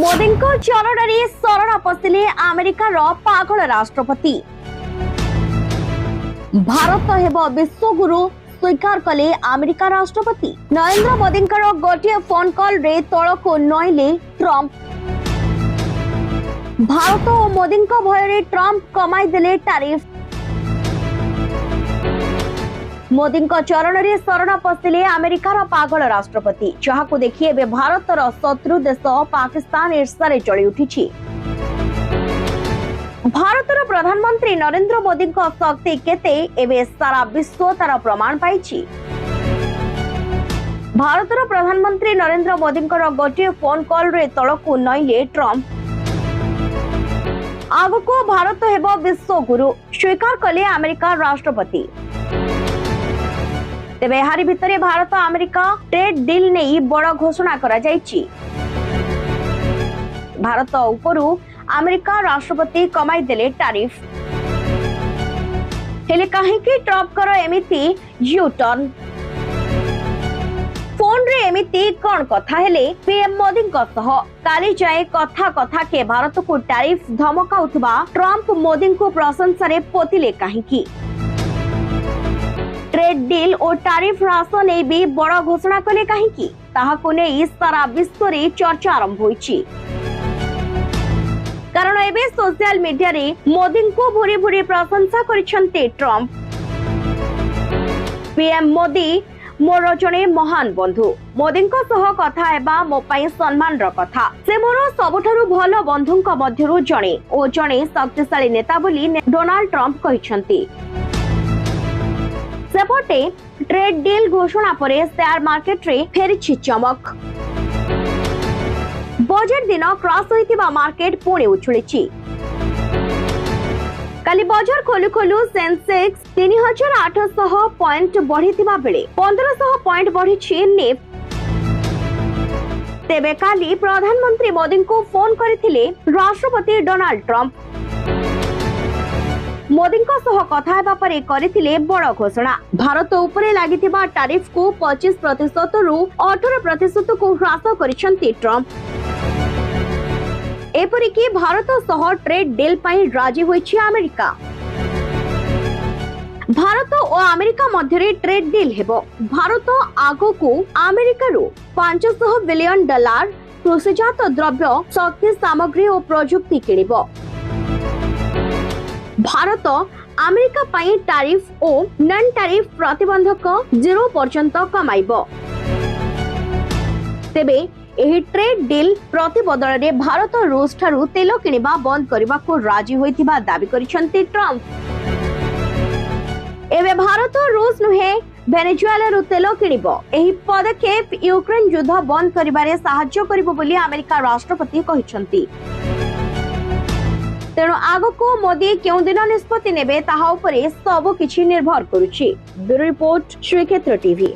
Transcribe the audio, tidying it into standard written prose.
मोदी चरण शरण पशिले अमेरिकार पागल राष्ट्रपति। भारत हेब विश्वगुरु स्वीकार कले अमेरिका राष्ट्रपति। नरेंद्र मोदी गोटे फोन कॉल रे तल को नईले ट्रंप। भारत और मोदी भय ट्रंप कमाई देले टैरिफ। मोदी चरण में शरण पशिले अमेरिकार पागल राष्ट्रपति, जहां देखिए एबे भारतर शत्रु देश पाकिस्तान ईर्ष्या चली उठी। भारतर प्रधानमंत्री नरेंद्र मोदी शक्ति केते एबे सारा विश्व तार प्रमाण पाइछि। भारतर प्रधानमंत्री नरेंद्र मोदी गोटे फोन कॉल रे तलकू नईले ट्रंप। आगको भारत हेब विश्वगुरु स्वीकार कले अमेरिका राष्ट्रपति। तेबे एहारी भितरे भारत अमेरिका ट्रेड डील नहीं बड़ घोषणा करा जायछि। भारत उपरु अमेरिका राष्ट्रपति कमाई देले टैरिफ। हेले काहेकि ट्रंप कर एमिति यू टर्न? फोन रे एमिति कोन कथा हेले पीएम मोदी सह काली जाए कथा के भारत को टैरिफ धमकाउथबा ट्रंप मोदी को प्रशंसा रे पोतिले काहेकि? ट्रेड डील और टैरिफ ह्रास ने भी बड़ घोषणा कले काहेकि? ताहाको नै सारा विश्व रे चर्चा आरंभ होईछि। कारण एबे सोशल मीडिया रे मोदी को भूरी भूरी प्रशंसा करिसंते ट्रंप। पीएम मोदी मोर जने महान बंधु। मोदी सह कथा हेबा मो पई सम्मान र कथा। से मोर सबठारु भलो बंधुक मध्यरु जने ओ जने शक्तिशाली नेता बोली डोनाल्ड ट्रंप कहिसंती। सेपटे ट्रेड डील घोषणा पर शेयर मार्केट रे फेरिछि चमक। बजट दिन क्रॉस होइतिबा मार्केट पुणे उछुलिछि। काली बजार खोलु खोलु सेंसेक्स 3800 पॉइंट बढ़ितिबा बेले 1500 पॉइंट बढ़िछि निफ्टी। तेबे काली प्रधानमंत्री मोदी को फोन करथिले राष्ट्रपति डोनाल्ड ट्रंप। मोदी सह कथा हेबा परे करथिले बड़ घोषणा। भारत उपरे लागितिबा टैरिफ को 25% रु 18% को ह्रास करिसंती ट्रंप। एपरिकी भारत सह ट्रेड डील पई राजी होइछि अमेरिका। भारत और अमेरिका मध्यरे ट्रेड डील हेबो। भारत आगो को अमेरिका रु 500 बिलियन डॉलर कृषिजात द्रव्य, शक्ति सामग्री और प्रजुक्ति किनिबो। भारत अमेरिका पई टैरिफ और नॉन टैरिफ प्रतिबंधक 0 पर्यंत कमाइबो। तेबे एही ट्रेड डील प्रतिबदल रे भारत रूस ठारू तेल किनिबा बंद करबा को राजी होइतिबा दाबी करिसंती ट्रंप। एबे भारत रूस नुहे वेनेजुएला रु तेल किनिबो। एही पदक्षेप यूक्रेन युद्ध बंद करिबारे सहायता करिबो बोली अमेरिका राष्ट्रपति कहिसंती। तेणु आगको मोदी केउ दिन निष्पत्ति नेबे ताहा उपरे सब किछि निर्भर करुछि। ब्यूरो रिपोर्ट श्रीक्षेत्र टीवी।